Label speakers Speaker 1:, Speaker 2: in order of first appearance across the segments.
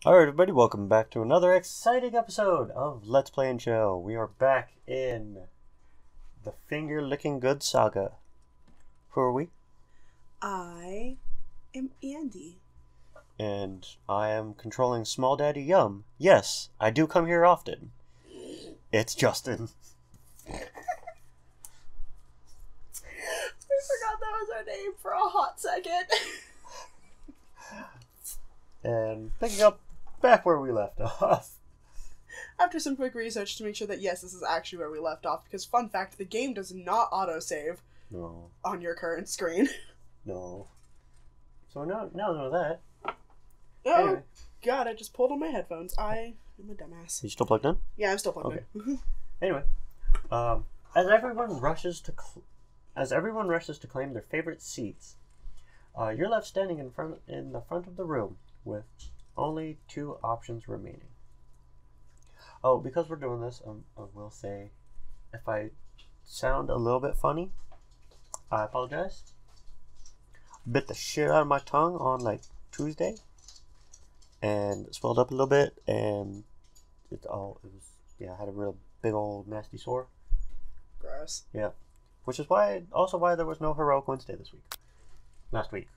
Speaker 1: Alright everybody, welcome back to another exciting episode of Let's Play and Chill. We are back in the Finger Licking Good saga. Who are we?
Speaker 2: I am Andy.
Speaker 1: And I am controlling Small Daddy Yum. Yes, I do come here often. It's Justin.
Speaker 2: I forgot that was our name for a hot second.
Speaker 1: And picking up back where we left off.
Speaker 2: After some quick research to make sure that yes, this is actually where we left off, because fun fact, the game does not autosave on your current screen.
Speaker 1: No. So now know that.
Speaker 2: Oh,
Speaker 1: Anyway.
Speaker 2: God, I just pulled on my headphones. I am a dumbass.
Speaker 1: Are you still plugged in?
Speaker 2: Yeah, I'm still plugged in.
Speaker 1: Anyway, as everyone rushes to claim their favorite seats, you're left standing in the front of the room with only two options remaining. Oh, because we're doing this, I will say, if I sound a little bit funny, I apologize. Bit the shit out of my tongue on like Tuesday, and it swelled up a little bit, and I had a real big old nasty sore.
Speaker 2: Gross.
Speaker 1: Yeah, which is why there was no Heroic Wednesday this week. Last week,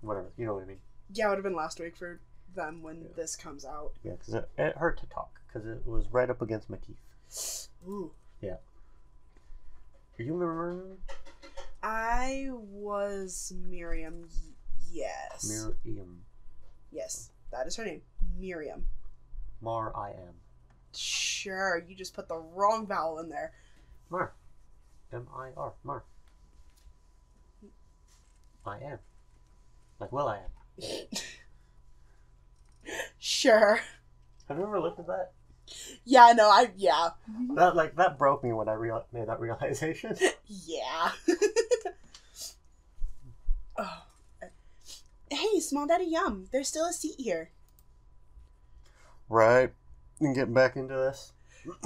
Speaker 1: whatever, you know what I mean.
Speaker 2: Yeah, it would have been last week for them when this comes out.
Speaker 1: Yeah, because it hurt to talk because it was right up against my teeth.
Speaker 2: Ooh.
Speaker 1: Yeah. Are you remembering?
Speaker 2: I was Miriam. Yes.
Speaker 1: Miriam.
Speaker 2: Yes, that is her name. Miriam.
Speaker 1: I am.
Speaker 2: Sure, you just put the wrong vowel in there.
Speaker 1: Mar. M-I-R. Mar. I am. Like Will I am.
Speaker 2: Sure.
Speaker 1: Have you ever looked at that?
Speaker 2: Yeah, no, yeah.
Speaker 1: That broke me when I made that realization.
Speaker 2: Yeah. Oh. Hey, Small Daddy Yum, there's still a seat here.
Speaker 1: Right. And getting back into this.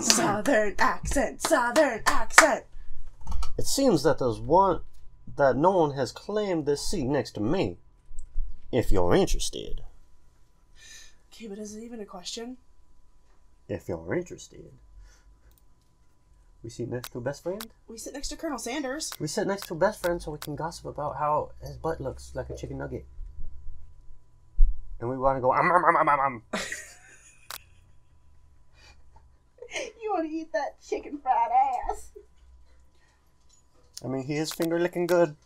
Speaker 2: Southern accent, Southern accent.
Speaker 1: It seems that no one has claimed this seat next to me. If you're interested.
Speaker 2: Okay, but is it even a question?
Speaker 1: If you're interested. We sit next to a best friend?
Speaker 2: We sit next to Colonel Sanders.
Speaker 1: We sit next to a best friend so we can gossip about how his butt looks like a chicken nugget. And we want to go,
Speaker 2: You want to eat that chicken fried ass?
Speaker 1: I mean, he is finger licking good.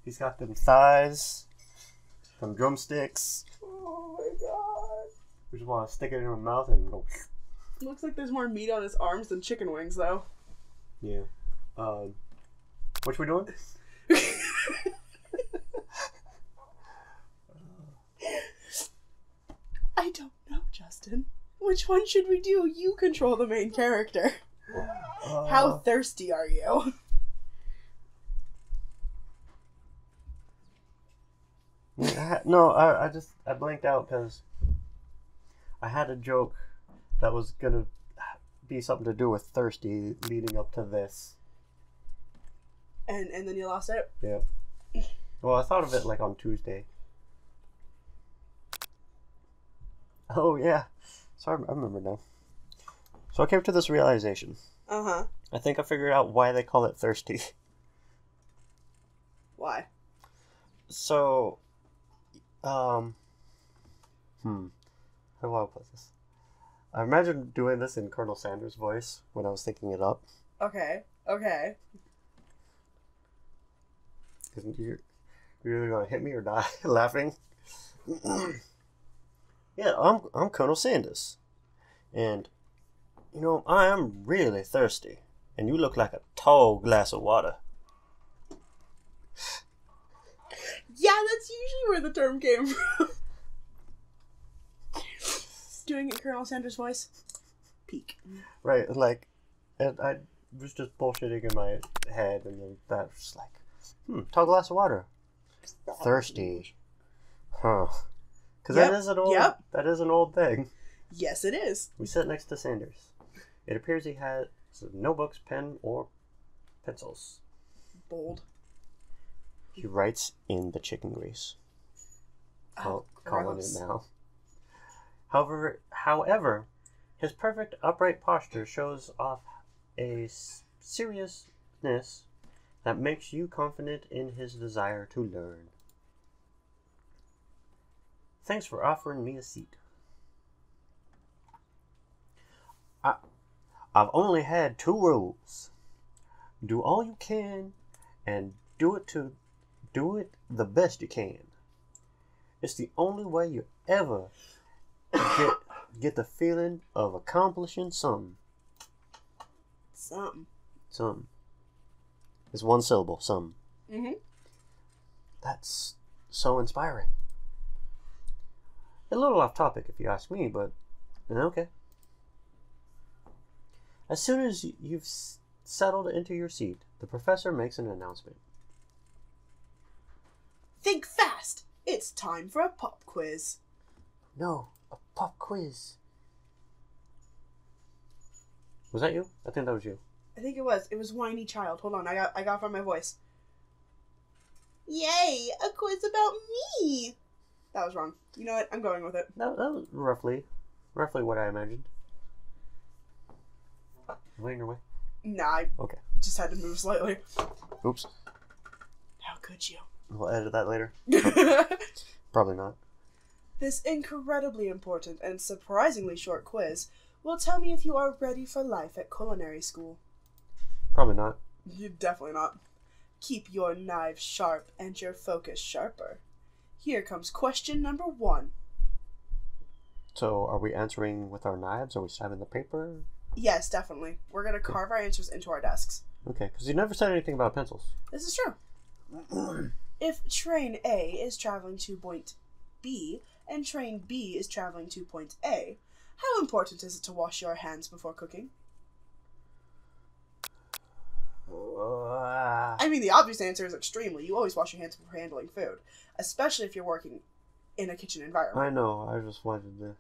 Speaker 1: He's got them thighs, them drumsticks.
Speaker 2: Oh my god.
Speaker 1: We just want to stick it in our mouth and go.
Speaker 2: Looks like there's more meat on his arms than chicken wings, though.
Speaker 1: Yeah. What we doing?
Speaker 2: I don't know, Justin. Which one should we do? You control the main character. How thirsty are you?
Speaker 1: I blinked out because I had a joke that was gonna be something to do with thirsty leading up to this.
Speaker 2: And then you lost it?
Speaker 1: Yeah. Well, I thought of it like on Tuesday. Oh yeah. So I remember now. So I came to this realization.
Speaker 2: Uh-huh.
Speaker 1: I think I figured out why they call it thirsty.
Speaker 2: Why?
Speaker 1: So, how do I put this? I imagine doing this in Colonel Sanders' voice when I was thinking it up.
Speaker 2: Okay.
Speaker 1: Isn't you're either gonna hit me or die laughing. Yeah, I'm Colonel Sanders, and I am really thirsty, and you look like a tall glass of water.
Speaker 2: Yeah, that's usually where the term came from. Doing it Colonel Sanders' voice. Peak.
Speaker 1: Right, and I was just bullshitting in my head, and then that was like, tall glass of water. Thirsty. Huh. Because that is an old thing.
Speaker 2: Yes, it is.
Speaker 1: We sit next to Sanders. It appears he has no books, pen, or pencils.
Speaker 2: Bold.
Speaker 1: He writes in the chicken grease.
Speaker 2: Oh,
Speaker 1: calling
Speaker 2: Gross.
Speaker 1: it now. However, his perfect upright posture shows off a seriousness that makes you confident in his desire to learn. Thanks for offering me a seat. I've only had 2 rules. Do all you can and do it the best you can. It's the only way you ever get the feeling of accomplishing something. Something. It's 1 syllable, something.
Speaker 2: Mm-hmm.
Speaker 1: That's so inspiring. A little off topic if you ask me, but okay. As soon as you've settled into your seat, the professor makes an announcement.
Speaker 2: Think fast! It's time for a pop quiz.
Speaker 1: No, a pop quiz. Was that you? I think that was you.
Speaker 2: I think it was. It was Whiny Child. Hold on, I got from my voice. Yay! A quiz about me! That was wrong. You know what? I'm going with it.
Speaker 1: That was roughly what I imagined. Am I in your way?
Speaker 2: Nah, I just had to move slightly.
Speaker 1: Oops.
Speaker 2: How could you?
Speaker 1: We'll edit that later. Probably not.
Speaker 2: This incredibly important and surprisingly short quiz will tell me if you are ready for life at culinary school.
Speaker 1: Probably not.
Speaker 2: You're definitely not. Keep your knives sharp and your focus sharper. Here comes question number 1.
Speaker 1: So, are we answering with our knives? Are we stabbing the paper?
Speaker 2: Yes, definitely. We're going to carve our answers into our desks.
Speaker 1: Okay, because you never said anything about pencils.
Speaker 2: This is true. If train A is traveling to point B and train B is traveling to point A, how important is it to wash your hands before cooking? I mean, the obvious answer is extremely. You always wash your hands before handling food, especially if you're working in a kitchen environment.
Speaker 1: I know. I just wanted to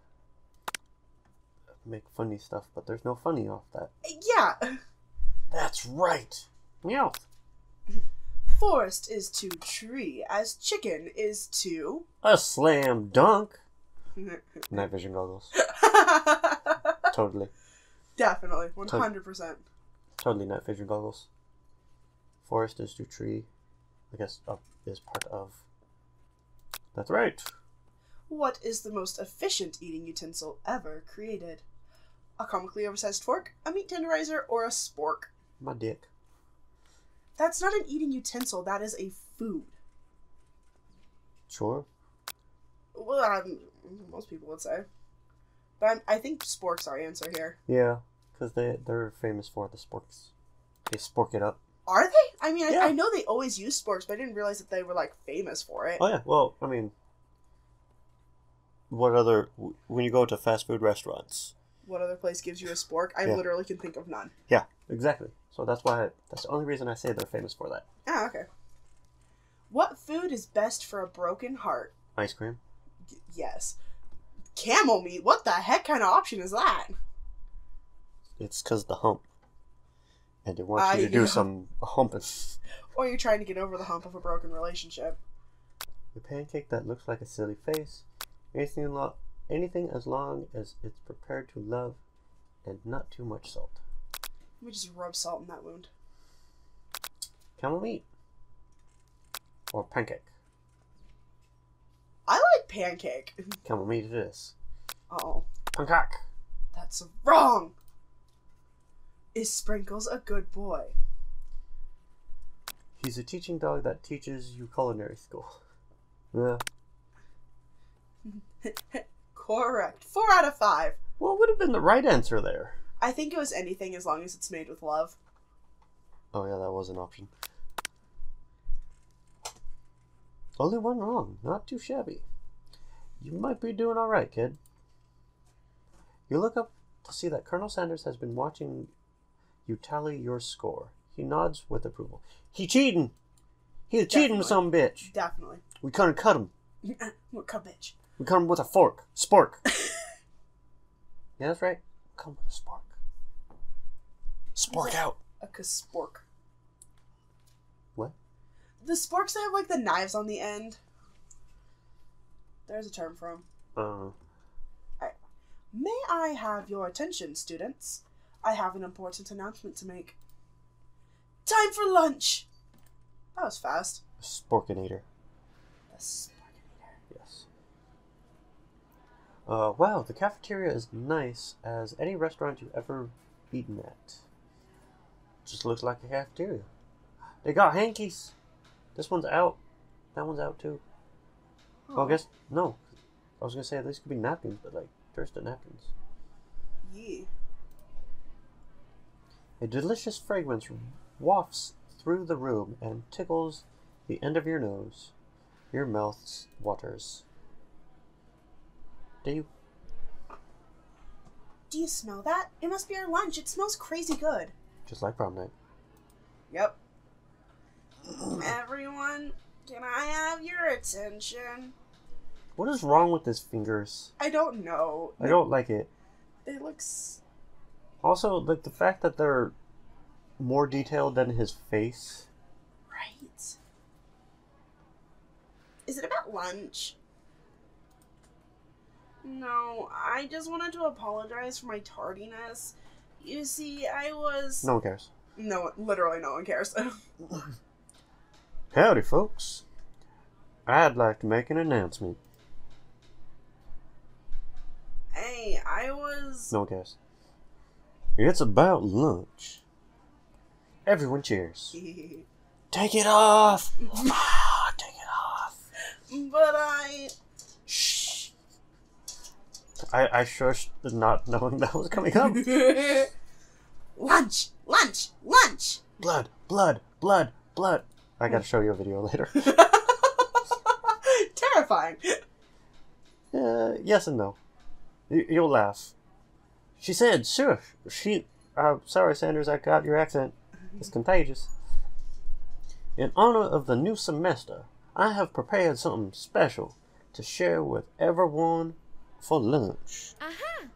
Speaker 1: make funny stuff, but there's no funny off that.
Speaker 2: Yeah.
Speaker 1: That's right. Meow.
Speaker 2: Forest is to tree as chicken is to...
Speaker 1: A slam dunk. Night vision goggles. Totally.
Speaker 2: Definitely. 100%.
Speaker 1: Totally night vision goggles. Forest is to tree. I guess up is part of. That's right.
Speaker 2: What is the most efficient eating utensil ever created? A comically oversized fork, a meat tenderizer, or a spork?
Speaker 1: My dick.
Speaker 2: That's not an eating utensil, that is a food.
Speaker 1: Sure.
Speaker 2: Well, most people would say. But I think spork's our answer here.
Speaker 1: Yeah, because they're famous for the sporks. They spork it up.
Speaker 2: Are they? I mean,
Speaker 1: Yeah.
Speaker 2: I know they always use sporks, but I didn't realize that they were, like, famous for it.
Speaker 1: Oh, yeah. Well, I mean, when you go to fast food restaurants.
Speaker 2: What other place gives you a spork? I literally can think of none.
Speaker 1: Yeah, exactly. So that's the only reason I say they're famous for that.
Speaker 2: Ah, okay. What food is best for a broken heart?
Speaker 1: Ice cream.
Speaker 2: Yes. Camel meat? What the heck kind of option is that?
Speaker 1: It's because the hump. And they want you to do some humping.
Speaker 2: Or you're trying to get over the hump of a broken relationship.
Speaker 1: A pancake that looks like a silly face. Anything as long as it's prepared to love and not too much salt.
Speaker 2: Let me just rub salt in that wound.
Speaker 1: Camel meat. Or pancake.
Speaker 2: I like pancake.
Speaker 1: Camel meat it is.
Speaker 2: Oh.
Speaker 1: Pancake.
Speaker 2: That's wrong. Is Sprinkles a good boy?
Speaker 1: He's a teaching dog that teaches you culinary school. Yeah.
Speaker 2: Correct. 4 out of 5.
Speaker 1: What would have been the right answer there?
Speaker 2: I think it was anything as long as it's made with love.
Speaker 1: Oh yeah, that was an option. Only one wrong. Not too shabby. You might be doing alright, kid. You look up to see that Colonel Sanders has been watching you tally your score. He nods with approval. He cheating! He's a cheating some bitch!
Speaker 2: Definitely.
Speaker 1: We couldn't cut him.
Speaker 2: What a bitch.
Speaker 1: We cut him with a fork. Spork. Yeah, that's right. Come with a spork. Spork out.
Speaker 2: A spork.
Speaker 1: What?
Speaker 2: The sporks that have like the knives on the end. There's a term for them.
Speaker 1: Uh,
Speaker 2: May I have your attention, students? I have an important announcement to make. Time for lunch! That was fast.
Speaker 1: Sporkinator.
Speaker 2: The Sporkinator.
Speaker 1: Yes. Wow, the cafeteria is nice as any restaurant you've ever eaten at. Just looks like a cafeteria. They got hankies. This one's out. That one's out too.
Speaker 2: Oh.
Speaker 1: Well, I guess, no. I was gonna say these could be napkins, but like, there's the napkins.
Speaker 2: Yeah.
Speaker 1: A delicious fragrance wafts through the room and tickles the end of your nose. Your mouth waters. Do
Speaker 2: you smell that? It must be our lunch. It smells crazy good.
Speaker 1: Just like prom night.
Speaker 2: Yep. Everyone, can I have your attention?
Speaker 1: What is wrong with his fingers?
Speaker 2: I don't know.
Speaker 1: I don't like it.
Speaker 2: It looks...
Speaker 1: Also, like the fact that they're more detailed than his face.
Speaker 2: Right. Is it about lunch? No, I just wanted to apologize for my tardiness. You see, I was...
Speaker 1: No one cares.
Speaker 2: No, literally no one cares.
Speaker 1: Howdy, folks. I'd like to make an announcement.
Speaker 2: Hey, I was...
Speaker 1: No one cares. It's about lunch. Everyone cheers. Take it off! Take it off!
Speaker 2: But I...
Speaker 1: Shh. I shushed not knowing that was coming up.
Speaker 2: Lunch! Lunch! Lunch!
Speaker 1: Blood, blood, blood, blood. I gotta show you a video later.
Speaker 2: Terrifying.
Speaker 1: Yes and no. You'll laugh. She said, sure. Sorry, Sanders, I got your accent. It's contagious. In honor of the new semester, I have prepared something special to share with everyone for lunch.
Speaker 2: Uh-huh.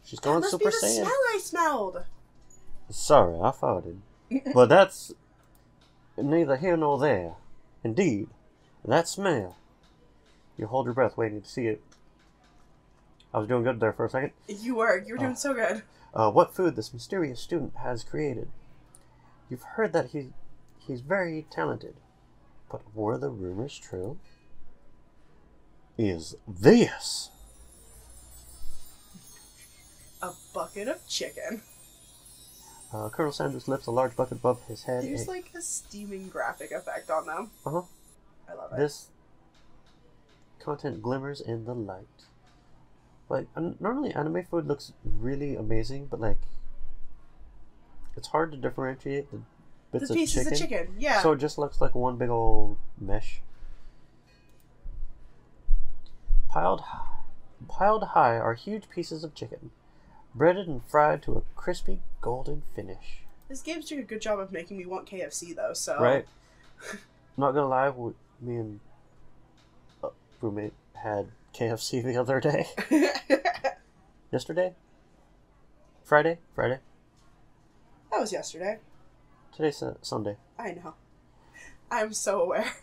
Speaker 1: She's going
Speaker 2: that must
Speaker 1: Super
Speaker 2: be the
Speaker 1: Saiyan.
Speaker 2: smell I smelled.
Speaker 1: Sorry, I farted. But that's neither here nor there. Indeed, that smell. You hold your breath waiting to see it. I was doing good there for a second.
Speaker 2: You were doing so good.
Speaker 1: What food this mysterious student has created. You've heard that he's very talented. But were the rumors true? Is this
Speaker 2: A bucket of chicken.
Speaker 1: Colonel Sanders lifts a large bucket above his head.
Speaker 2: There's like a steaming graphic effect on them.
Speaker 1: Uh-huh.
Speaker 2: I love it.
Speaker 1: This content glimmers in the light. Like, normally anime food looks really amazing, but like, it's hard to differentiate the bits
Speaker 2: the pieces of chicken, yeah.
Speaker 1: So it just looks like one big old mesh. Piled high are huge pieces of chicken, breaded and fried to a crispy golden finish.
Speaker 2: This game's doing a good job of making me want KFC, though, so...
Speaker 1: Right. Not gonna lie, me and roommate had KFC the other day. Yesterday? Friday?
Speaker 2: That was yesterday.
Speaker 1: Today's Sunday.
Speaker 2: I know. I'm so aware.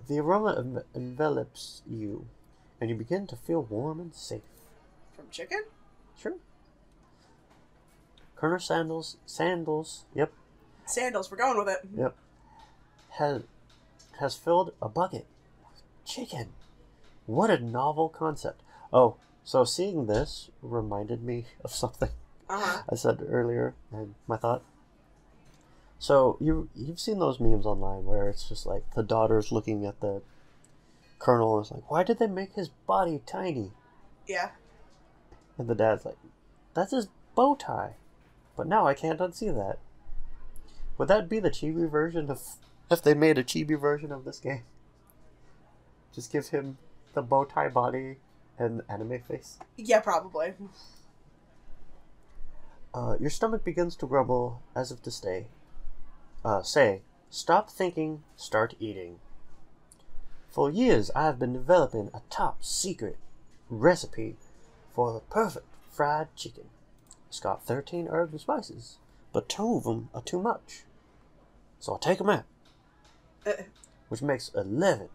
Speaker 1: The aroma envelops you, and you begin to feel warm and safe.
Speaker 2: From chicken?
Speaker 1: Sure. Colonel Sandals, yep.
Speaker 2: Sandals, we're going with it.
Speaker 1: Yep. Has filled a bucket with chicken. What a novel concept. Oh, so seeing this reminded me of something I said earlier and my thought. So you've seen those memes online where it's just like the daughter's looking at the colonel and it's like, why did they make his body tiny?
Speaker 2: Yeah.
Speaker 1: And the dad's like, that's his bow tie. But now I can't unsee that. Would that be the chibi version of... if they made a chibi version of this game? Just give him the bow tie body and anime face?
Speaker 2: Yeah, probably.
Speaker 1: Your stomach begins to grumble as if to say, stop thinking, start eating. For years I have been developing a top secret recipe for the perfect fried chicken. It's got 13 herbs and spices, but 2 of them are too much. So I take them out, which makes 11.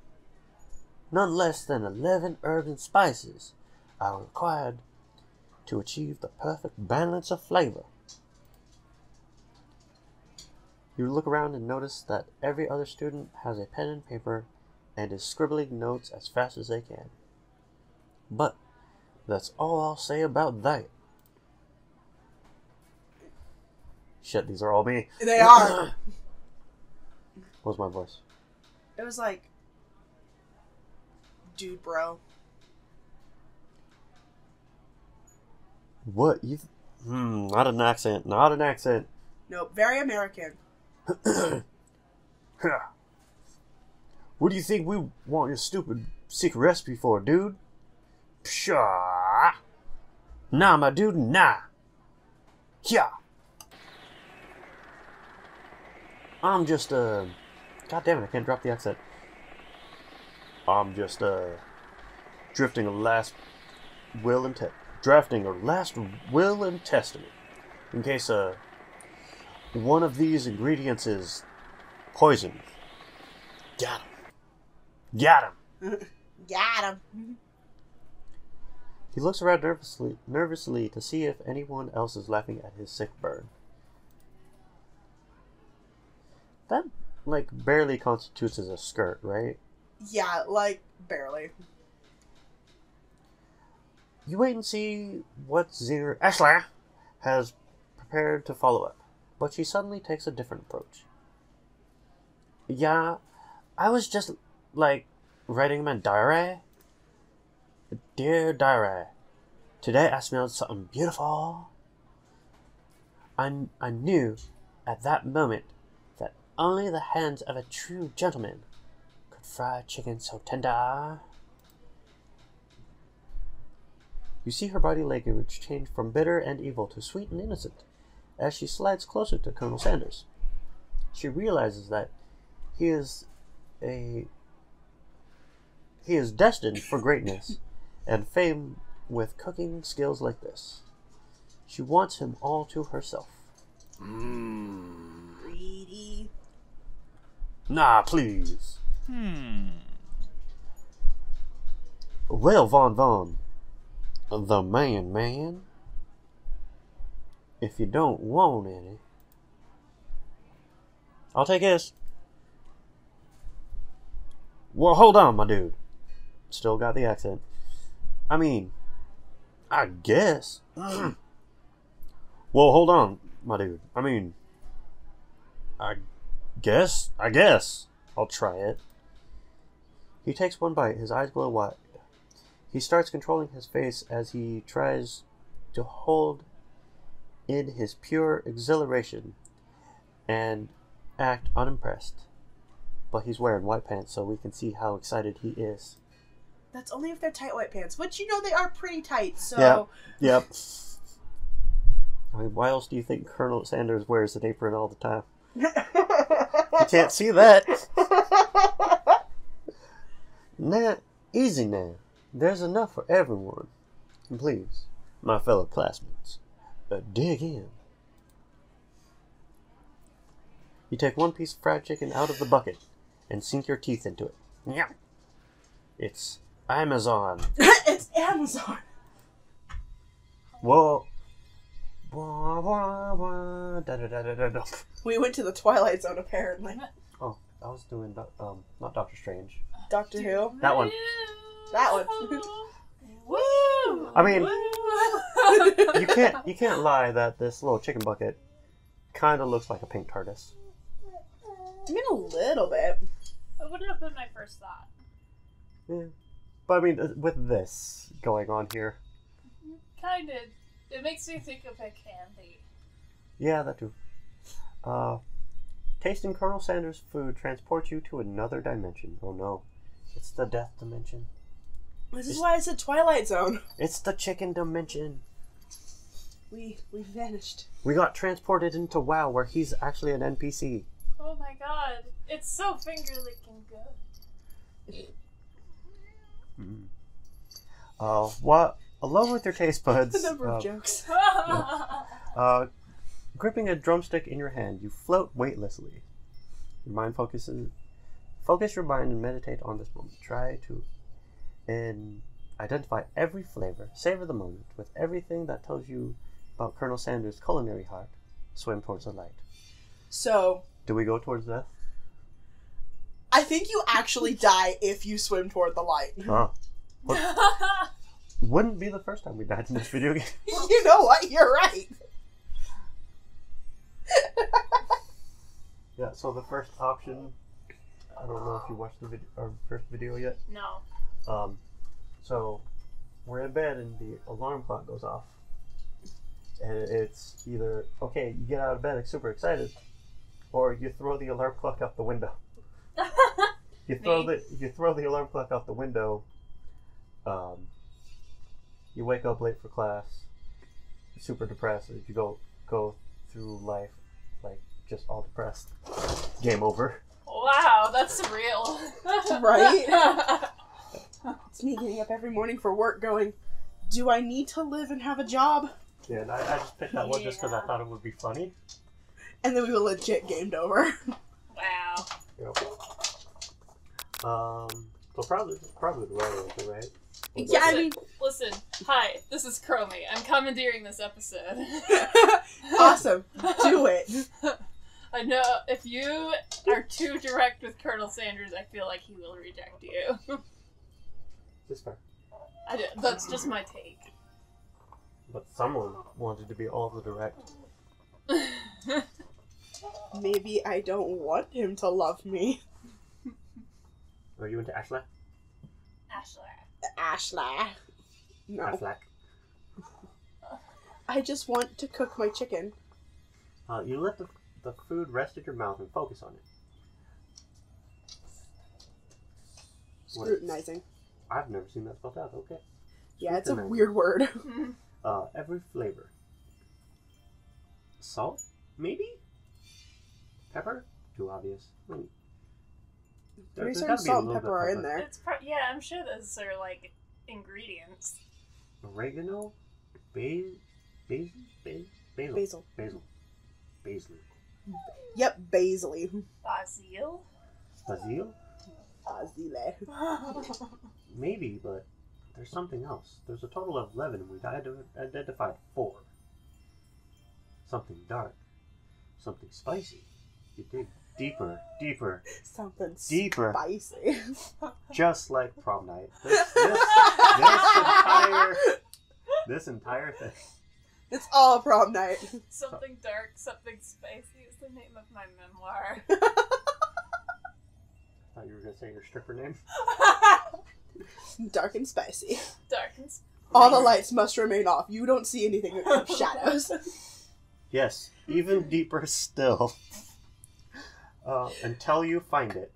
Speaker 1: none less than 11 herbs and spices are required to achieve the perfect balance of flavor. You look around and notice that every other student has a pen and paper and is scribbling notes as fast as they can. But that's all I'll say about that. Shit, these are all me.
Speaker 2: They are.
Speaker 1: What was my voice?
Speaker 2: It was like, dude, bro.
Speaker 1: What? Not an accent. Not an accent.
Speaker 2: Nope, very American.
Speaker 1: What do you think we want your stupid secret recipe for, dude? Pshaw. Nah, my dude, nah. Yeah. I'm just, God damn it, I can't drop the accent. I'm just, drafting a last will and testament. In case, one of these ingredients is poison. Got him. Got him.
Speaker 2: Got him.
Speaker 1: He looks around nervously to see if anyone else is laughing at his sick burn. That, like, barely constitutes as a skirt, right?
Speaker 2: Yeah, like, barely.
Speaker 1: You wait and see what Zinger Ashler has prepared to follow up, but she suddenly takes a different approach. Yeah, I was just, like, writing my diary. Dear diary, today I smelled something beautiful. I knew at that moment that only the hands of a true gentleman could fry chicken so tender. You see her body language change from bitter and evil to sweet and innocent as she slides closer to Colonel Sanders. She realizes that he is destined for greatness and fame with cooking skills like this. She wants him all to herself.
Speaker 2: Greedy.
Speaker 1: Nah, please. Well, Von, the man. If you don't want any, I'll take his. Well, hold on, my dude. Still got the accent. I mean, I guess. Well, hold on, my dude. I mean, I guess. I'll try it. He takes one bite. His eyes glow wide. He starts controlling his face as he tries to hold in his pure exhilaration and act unimpressed. But he's wearing white pants, so we can see how excited he is.
Speaker 2: That's only if they're tight white pants, which you know they are pretty tight, so...
Speaker 1: Yep. I mean, why else do you think Colonel Sanders wears an apron all the time? You can't see that. Nah, easy now. There's enough for everyone. And please, my fellow classmates, dig in. You take one piece of fried chicken out of the bucket and sink your teeth into it. Yeah. It's Amazon.
Speaker 2: It's Amazon.
Speaker 1: Whoa.
Speaker 2: We went to the Twilight Zone, apparently.
Speaker 1: Oh, I was doing, not Doctor Strange.
Speaker 2: Doctor Who?
Speaker 1: That one.
Speaker 2: That one.
Speaker 3: Woo!
Speaker 1: I mean,
Speaker 3: Woo!
Speaker 1: you can't lie that this little chicken bucket kind of looks like a pink TARDIS.
Speaker 2: I mean, a little bit.
Speaker 3: It wouldn't have been my first thought.
Speaker 1: Yeah. But I mean, with this going on here.
Speaker 3: Kind of. It makes me think of a candy.
Speaker 1: Yeah, that too. Tasting Colonel Sanders' food transports you to another dimension. Oh no. It's the death dimension.
Speaker 2: This is why I said Twilight Zone.
Speaker 1: It's the chicken dimension.
Speaker 2: We vanished.
Speaker 1: We got transported into WoW, where he's actually an NPC.
Speaker 3: Oh my god. It's so finger-licking good.
Speaker 1: What? Along with your taste buds,
Speaker 2: The number of jokes.
Speaker 1: gripping a drumstick in your hand, you float weightlessly. Your mind focus your mind and meditate on this moment. Try to and identify every flavor, savor the moment with everything that tells you about Colonel Sanders' culinary heart. Swim towards the light.
Speaker 2: So,
Speaker 1: Do we go towards death?
Speaker 2: I think you actually die if you swim toward the light.
Speaker 1: Huh. Wouldn't be the first time we died in this video game.
Speaker 2: You know what? You're right.
Speaker 1: Yeah, so the first option, I don't know if you watched our first video yet.
Speaker 3: No.
Speaker 1: So we're in bed and the alarm clock goes off. And it's either, okay, you get out of bed super excited, or you throw the alarm clock out the window. You throw the alarm clock out the window. You wake up late for class, super depressed. You go through life like just all depressed. Game over.
Speaker 3: Wow, that's surreal.
Speaker 2: Right? It's me getting up every morning for work going, do I need to live and have a job?
Speaker 1: Yeah, and I just picked that one just because I thought it would be funny.
Speaker 2: And then we were legit gamed over.
Speaker 3: Wow.
Speaker 1: Yep. So probably the right answer, right?
Speaker 2: Yeah, I mean...
Speaker 3: Listen, hi, this is Chromie. I'm commandeering this episode.
Speaker 2: Awesome. Do it.
Speaker 3: I know if you are too direct with Colonel Sanders, I feel like he will reject you.
Speaker 1: This fair.
Speaker 3: That's just my take.
Speaker 1: But someone wanted to be all the direct.
Speaker 2: Maybe I don't want him to love me.
Speaker 1: Are you into Ashla?
Speaker 2: Ashla. No.
Speaker 1: Ashlak.
Speaker 2: I just want to cook my chicken.
Speaker 1: You let the food rest in your mouth and focus on it.
Speaker 2: Scrutinizing.
Speaker 1: I've never seen that spelled out. Okay.
Speaker 2: Yeah, it's a weird word.
Speaker 1: Every flavor. Salt? Maybe? Pepper? Too obvious.
Speaker 2: Pretty
Speaker 1: There's
Speaker 2: certain
Speaker 1: gotta be a
Speaker 2: salt and
Speaker 1: little
Speaker 2: pepper are
Speaker 1: bit
Speaker 2: in there.
Speaker 3: Yeah, I'm sure those are like ingredients.
Speaker 1: Oregano? Basil?
Speaker 2: Basil. Yep, basil.
Speaker 3: Basil?
Speaker 1: Basil?
Speaker 2: Basil.
Speaker 1: Maybe, but there's something else. There's a total of 11 and we've identified 4. Something dark. Something spicy. You dig deeper.
Speaker 2: Something
Speaker 1: deeper.
Speaker 2: Spicy.
Speaker 1: Just like prom night. This entire thing.
Speaker 2: It's all prom night.
Speaker 3: Something dark, something spicy is the name of my memoir.
Speaker 1: I thought you were going to say your stripper name.
Speaker 2: Dark and spicy.
Speaker 3: Dark and spicy.
Speaker 2: All the lights must remain off. You don't see anything except shadows.
Speaker 1: Yes, even deeper still. Until you find it.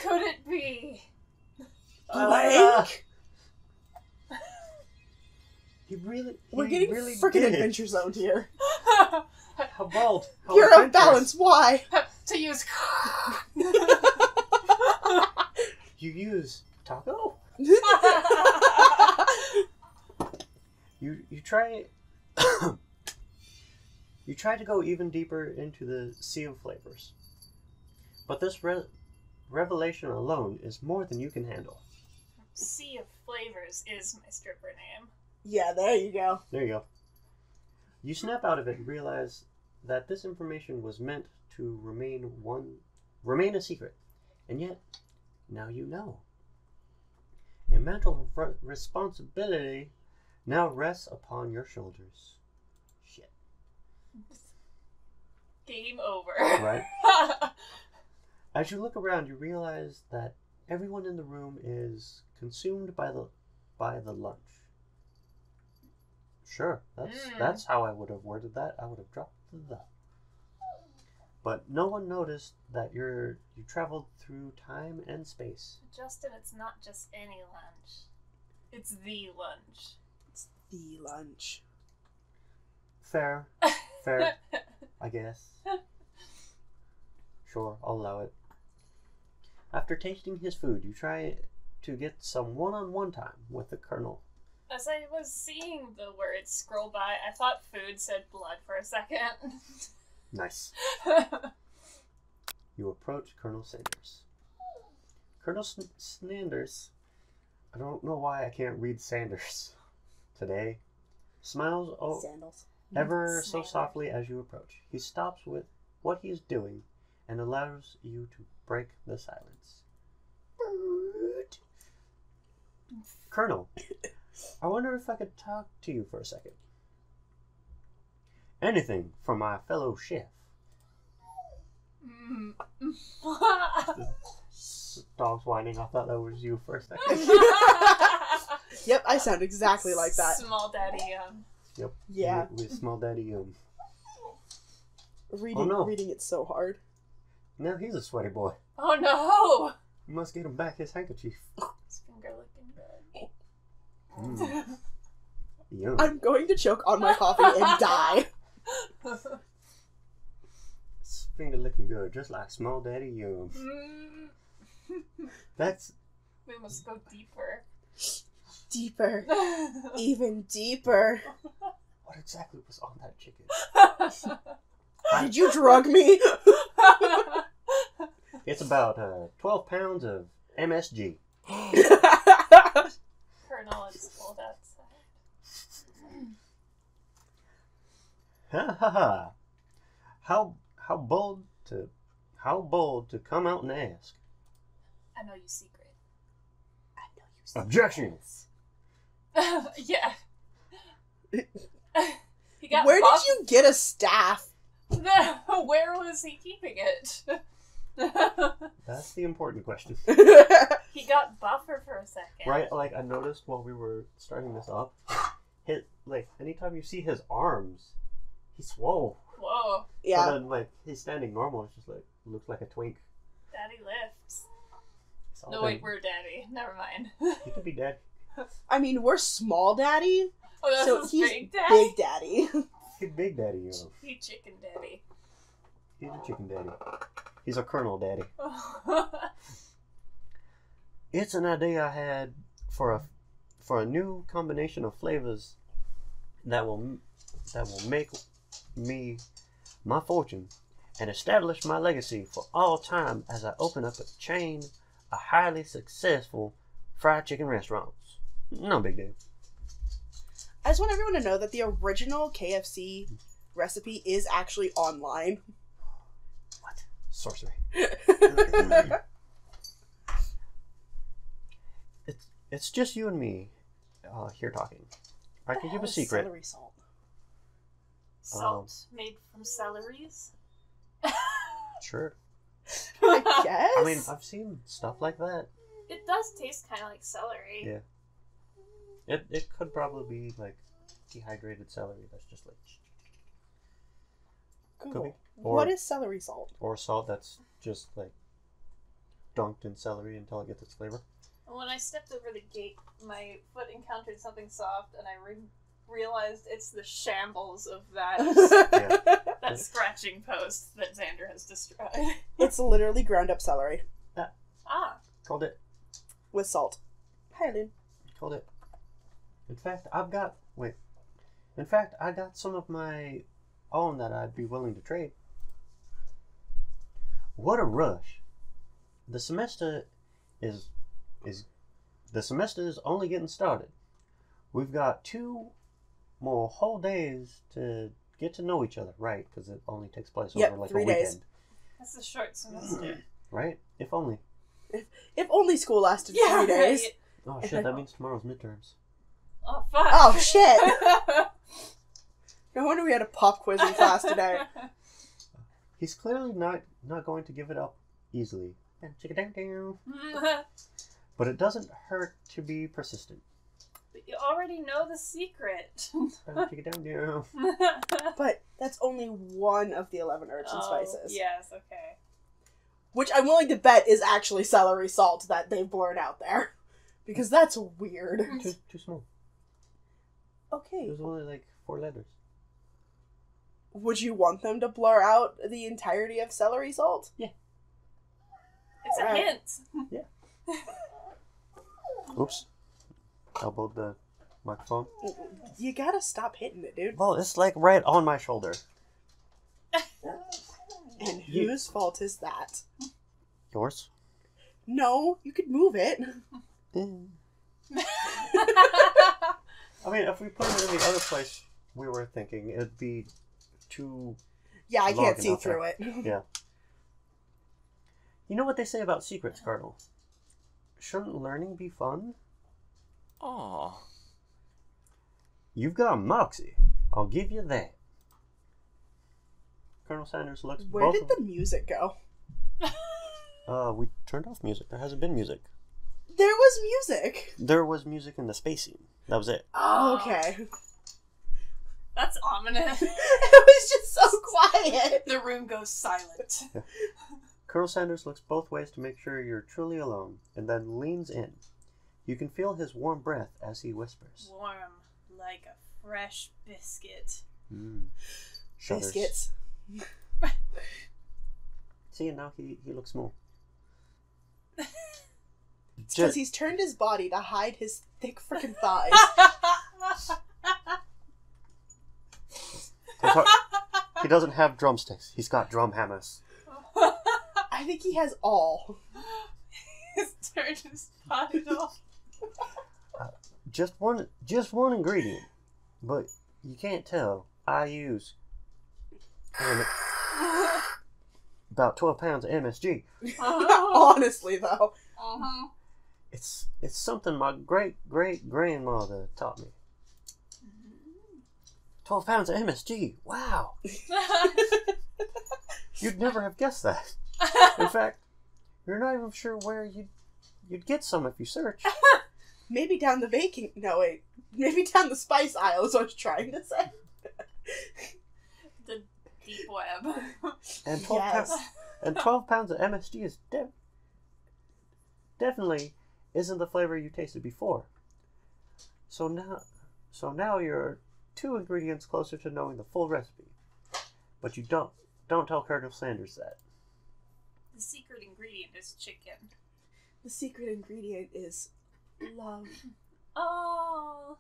Speaker 3: Could it be?
Speaker 2: Blank? We're getting
Speaker 1: really
Speaker 2: freaking
Speaker 1: did.
Speaker 2: Adventure Zone here.
Speaker 1: How bold. How
Speaker 2: You're off
Speaker 1: adventurous.
Speaker 2: balance. Why?
Speaker 3: To use.
Speaker 1: You use taco? You try you try to go even deeper into the sea of flavors. But this revelation alone is more than you can handle.
Speaker 3: Sea of Flavors is my stripper name.
Speaker 2: Yeah, there you go.
Speaker 1: There you go. You snap out of it and realize that this information was meant to remain a secret. And yet, now you know. A mantle of responsibility now rests upon your shoulders. Shit.
Speaker 3: Game over.
Speaker 1: Right? As you look around, you realize that everyone in the room is consumed by the lunch. Sure, that's how I would have worded that. I would have dropped the. But no one noticed that you traveled through time and space.
Speaker 3: Justin, it's not just any lunch. It's the lunch.
Speaker 2: It's the lunch.
Speaker 1: Fair, I guess. Sure, I'll allow it. After tasting his food, you try to get some one-on-one time with the Colonel.
Speaker 3: As I was seeing the words scroll by, I thought food said blood for a second.
Speaker 1: Nice. You approach Colonel Sanders. Colonel Sanders, I don't know why I can't read Sanders today, smiles
Speaker 2: Sandals.
Speaker 1: ever so
Speaker 3: Sanders.
Speaker 1: softly as you approach. He stops with what he is doing and allows you to break the silence. Colonel, I wonder if I could talk to you for a second. Anything for my fellow chef. Dog's whining. I thought that was you for a second.
Speaker 2: Yep, I sound exactly like that.
Speaker 3: Small daddy.
Speaker 1: Yep.
Speaker 2: Yeah.
Speaker 1: With small daddy.
Speaker 2: Reading it so hard.
Speaker 1: Now he's a sweaty boy.
Speaker 3: Oh no!
Speaker 1: You must get him back his handkerchief.
Speaker 3: His finger looking good.
Speaker 1: Yum.
Speaker 2: I'm going to choke on my coffee and die.
Speaker 1: His finger looking good, just like small daddy Yum. That's...
Speaker 3: We must go deeper.
Speaker 2: Deeper. Even deeper.
Speaker 1: What exactly was on that chicken?
Speaker 2: Did you drug me?
Speaker 1: It's about 12 pounds of MSG.
Speaker 3: Colonel, it's cold outside.
Speaker 1: Ha ha ha! How bold to come out and ask?
Speaker 3: I know you secret.
Speaker 2: I know you said
Speaker 1: Objection!
Speaker 3: Yeah. He got
Speaker 2: Where
Speaker 3: buff-
Speaker 2: did you get a staff?
Speaker 3: Where was he keeping it?
Speaker 1: That's the important question.
Speaker 3: He got buffer for a second.
Speaker 1: Right? Like, I noticed while we were starting this up, anytime you see his arms, he's swole.
Speaker 3: Whoa.
Speaker 2: Yeah.
Speaker 1: But then, he's standing normal, it's just looks like a twink.
Speaker 3: Daddy lifts.
Speaker 1: It's all
Speaker 3: No,
Speaker 1: been-
Speaker 3: wait, we're daddy. Never mind.
Speaker 1: He could be dead.
Speaker 2: I mean, we're small daddy,
Speaker 3: Oh, that's
Speaker 2: so
Speaker 3: his
Speaker 2: he's
Speaker 3: big daddy?
Speaker 2: big daddy.
Speaker 1: He's big daddy, you know.
Speaker 3: He chicken daddy.
Speaker 1: He's a chicken daddy. He's a colonel daddy. It's an idea I had for a new combination of flavors that will make me my fortune and establish my legacy for all time as I open up a chain of highly successful fried chicken restaurants. No big deal.
Speaker 2: I just want everyone to know that the original KFC recipe is actually online.
Speaker 1: What? Sorcery. It's just you and me here talking. I can give a secret.
Speaker 2: Celery salt.
Speaker 3: Salt made from celeries?
Speaker 1: Sure.
Speaker 2: I guess.
Speaker 1: I mean, I've seen stuff like that.
Speaker 3: It does taste kind of like celery.
Speaker 1: Yeah. It could probably be like dehydrated celery that's just like
Speaker 2: Google.
Speaker 1: be.
Speaker 2: What is celery salt?
Speaker 1: or salt that's just like dunked in celery until it gets its flavor.
Speaker 3: When I stepped over the gate, my foot encountered something soft, and I realized it's the shambles of that that scratching post that Xander has destroyed.
Speaker 2: It's literally ground up celery
Speaker 3: Ah.
Speaker 1: Called it.
Speaker 2: with salt. Hi, Lynn.
Speaker 1: Called it. In fact, I got some of my own that I'd be willing to trade. What a rush! The semester is only getting started. We've got 2 more whole days to get to know each other, right? Because it only takes place
Speaker 2: Yep,
Speaker 1: over like
Speaker 2: 3
Speaker 1: a
Speaker 2: days.
Speaker 1: weekend,
Speaker 3: That's a short semester.
Speaker 1: right? If only.
Speaker 2: If only school lasted 3 days.
Speaker 3: Right.
Speaker 1: Oh shit! That means tomorrow's midterms.
Speaker 3: Oh, fuck.
Speaker 2: Oh, shit. No wonder we had a pop quiz in class today.
Speaker 1: He's clearly not going to give it up easily. But it doesn't hurt to be persistent.
Speaker 3: But you already know the secret.
Speaker 2: But that's only one of the 11 herbs and spices.
Speaker 3: Yes, okay.
Speaker 2: Which I'm willing to bet is actually celery salt that they've blurred out there. Because that's weird.
Speaker 1: Too small.
Speaker 2: Okay.
Speaker 1: There's only like 4 letters.
Speaker 2: Would you want them to blur out the entirety of celery salt?
Speaker 3: It's a
Speaker 2: Right.
Speaker 3: hint.
Speaker 1: Oops. Elbowed the microphone.
Speaker 2: You gotta stop hitting it, dude.
Speaker 1: Well, it's like right on my shoulder.
Speaker 2: And
Speaker 1: You-
Speaker 2: whose fault is that?
Speaker 1: Yours?
Speaker 2: No, you could move it.
Speaker 1: I mean, if we put it in the other place we were thinking, it'd be too...
Speaker 2: Yeah, I
Speaker 1: long
Speaker 2: can't see
Speaker 1: enough
Speaker 2: through
Speaker 1: there.
Speaker 2: it.
Speaker 1: Yeah. You know what they say about secrets, Colonel? Shouldn't learning be fun?
Speaker 4: Aw.
Speaker 1: You've got moxie. I'll give you that. Colonel Sanders looks
Speaker 2: Where
Speaker 1: both
Speaker 2: did the music go?
Speaker 1: we turned off music. There hasn't been music.
Speaker 2: There was music.
Speaker 1: There was music in the space scene. That was it.
Speaker 2: Oh, okay.
Speaker 3: That's ominous.
Speaker 2: It was just so quiet.
Speaker 3: The room goes silent.
Speaker 1: Colonel Sanders looks both ways to make sure you're truly alone, and then leans in. You can feel his warm breath as he whispers.
Speaker 3: Warm like a fresh biscuit.
Speaker 1: Shudders.
Speaker 2: Biscuits.
Speaker 1: See, now he looks small.
Speaker 2: It's because he's turned his body to hide his thick freaking thighs.
Speaker 1: He doesn't have drumsticks. He's got drum hammers.
Speaker 2: I think he has all.
Speaker 3: He's turned his body off.
Speaker 1: Just one ingredient, but you can't tell. I use about 12 pounds of MSG.
Speaker 2: Honestly, though.
Speaker 1: It's something my great-great-grandmother taught me. 12 pounds of MSG. Wow. You'd never have guessed that. In fact, you're not even sure where you'd get some if you search.
Speaker 2: Maybe down the baking... No, wait. Maybe down the spice aisle is what I was trying to say.
Speaker 3: The deep web.
Speaker 1: And 12 pounds of MSG is definitely isn't the flavor you tasted before. So now you're 2 ingredients closer to knowing the full recipe. But you don't tell Colonel Sanders that.
Speaker 3: The secret ingredient is chicken.
Speaker 2: The secret ingredient is love.
Speaker 3: Oh.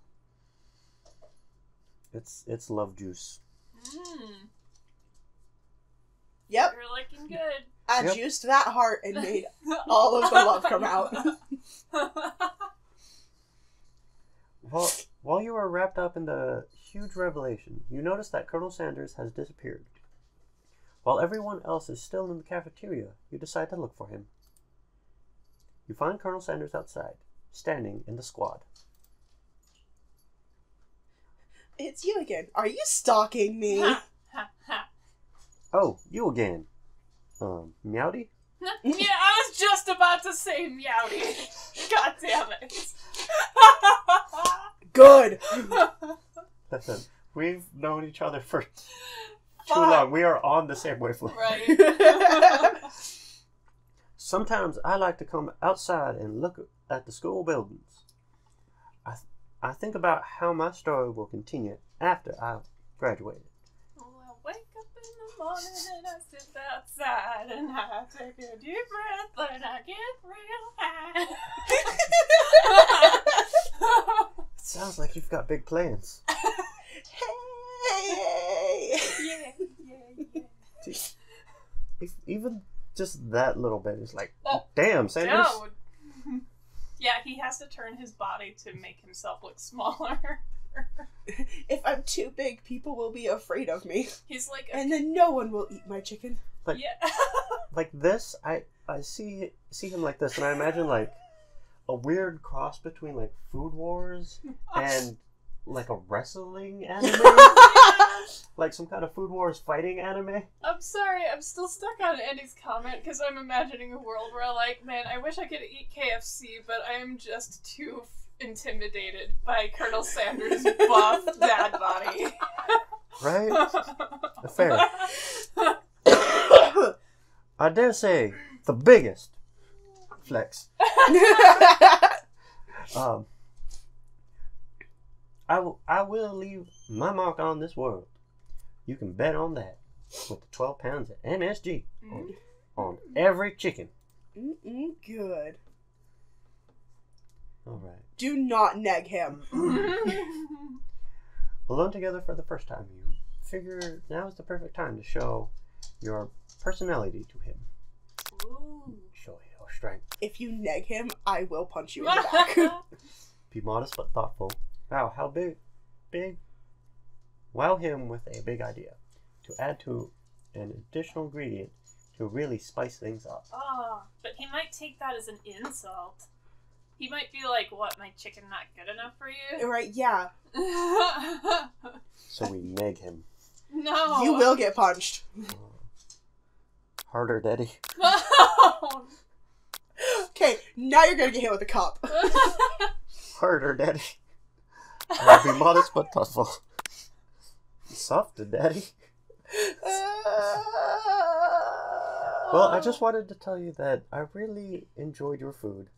Speaker 1: It's love juice.
Speaker 2: Yep.
Speaker 3: You're looking good.
Speaker 2: I juiced that heart and made all of the love come out.
Speaker 1: While you are wrapped up in the huge revelation, you notice that Colonel Sanders has disappeared. While everyone else is still in the cafeteria, you decide to look for him. You find Colonel Sanders outside, standing in the squad.
Speaker 2: It's you again. Are you stalking me?
Speaker 1: Oh, you again. Meowdy?
Speaker 3: Yeah, I was just about to say meowdy. God damn it.
Speaker 2: Good.
Speaker 1: Listen, we've known each other for too long. We are on the same wavelength.
Speaker 3: Right.
Speaker 1: Sometimes I like to come outside and look at the school buildings. I think about how my story will continue after I've graduated.
Speaker 3: Well, I wake up in the morning and I sit outside and I take a deep breath and I get real high.
Speaker 1: It sounds like you've got big plans.
Speaker 2: Hey.
Speaker 3: Yeah.
Speaker 1: Even just that little bit is like, damn, Sanders.
Speaker 3: No. Yeah, he has to turn his body to make himself look smaller.
Speaker 2: If I'm too big, people will be afraid of me.
Speaker 3: He's like
Speaker 2: and then no one will eat my chicken.
Speaker 3: yeah.
Speaker 1: Like this, I see him like this, and I imagine like a weird cross between like Food Wars and like a wrestling anime. Like some kind of Food Wars fighting anime.
Speaker 3: I'm sorry, I'm still stuck on Andy's comment because I'm imagining a world where man, I wish I could eat KFC, but I am just too intimidated by Colonel Sanders' buff dad body.
Speaker 1: Right? Fair. I dare say the biggest flex. I will leave my mark on this world. You can bet on that. With the 12 pounds of MSG on every chicken.
Speaker 2: Good.
Speaker 1: Alright.
Speaker 2: Do not neg him.
Speaker 1: Alone together for the first time, you figure now is the perfect time to show your personality to him.
Speaker 3: Ooh.
Speaker 1: Show strength.
Speaker 2: If you neg him, I will punch you in the back.
Speaker 1: Be modest but thoughtful. Wow, how big? Big? Wow him with a big idea. To add to an additional ingredient to really spice things up.
Speaker 3: Oh, but he might take that as an insult. He might be like, what, my chicken not good enough for you?
Speaker 2: Right, yeah.
Speaker 1: So we neg him.
Speaker 3: No.
Speaker 2: You will get punched.
Speaker 1: Harder, Daddy.
Speaker 3: No.
Speaker 2: Okay, now you're gonna get hit with a cup.
Speaker 1: Harder, Daddy. Be modest but thoughtful. Softer, Daddy. Well, I just wanted to tell you that I really enjoyed your food.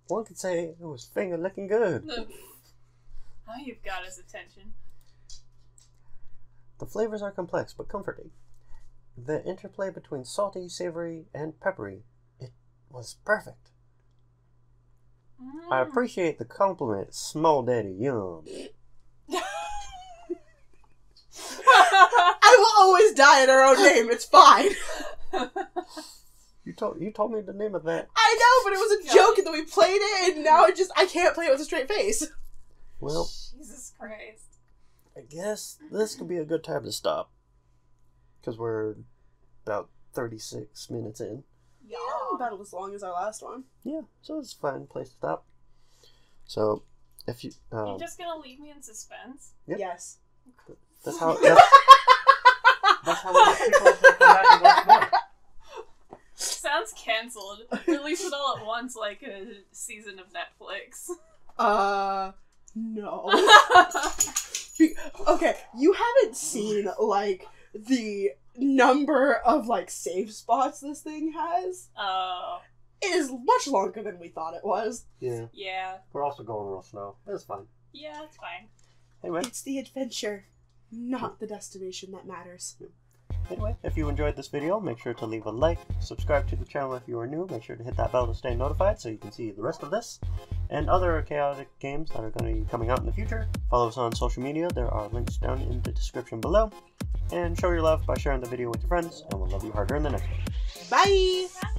Speaker 1: One could say it was finger-licking good.
Speaker 3: Now you've got his attention.
Speaker 1: The flavors are complex but comforting. The interplay between salty, savory, and peppery, it was perfect. I appreciate the compliment, small daddy, yum.
Speaker 2: I will always die in her own name, it's fine.
Speaker 1: You told me the name of that.
Speaker 2: I know, but it was a joke and then we played it and now I can't play it with a straight face.
Speaker 1: Well,
Speaker 3: Jesus Christ.
Speaker 1: I guess this could be a good time to stop. Because we're about 36 minutes in.
Speaker 2: Yeah, about as long as our last one.
Speaker 1: Yeah, so it's a fine place to stop. So, if you...
Speaker 3: You're just gonna leave me in suspense?
Speaker 1: Yep.
Speaker 2: Yes.
Speaker 1: That's how... That's how we get people to come back and watch more.
Speaker 3: Sounds cancelled. Release it all at once like a season of Netflix.
Speaker 2: No. Okay, you haven't seen, like, the number of, like, save spots this thing has?
Speaker 3: Oh.
Speaker 2: It is much longer than we thought it was.
Speaker 1: Yeah.
Speaker 3: Yeah.
Speaker 1: We're also going real slow. It's fine.
Speaker 3: Yeah, it's fine.
Speaker 1: Anyway.
Speaker 2: It's the adventure, not the destination that matters.
Speaker 1: Anyway, if you enjoyed this video, make sure to leave a like, subscribe to the channel if you are new, make sure to hit that bell to stay notified so you can see the rest of this, and other chaotic games that are going to be coming out in the future. Follow us on social media, there are links down in the description below, and show your love by sharing the video with your friends, and we'll love you harder in the next one.
Speaker 2: Bye!
Speaker 3: Bye.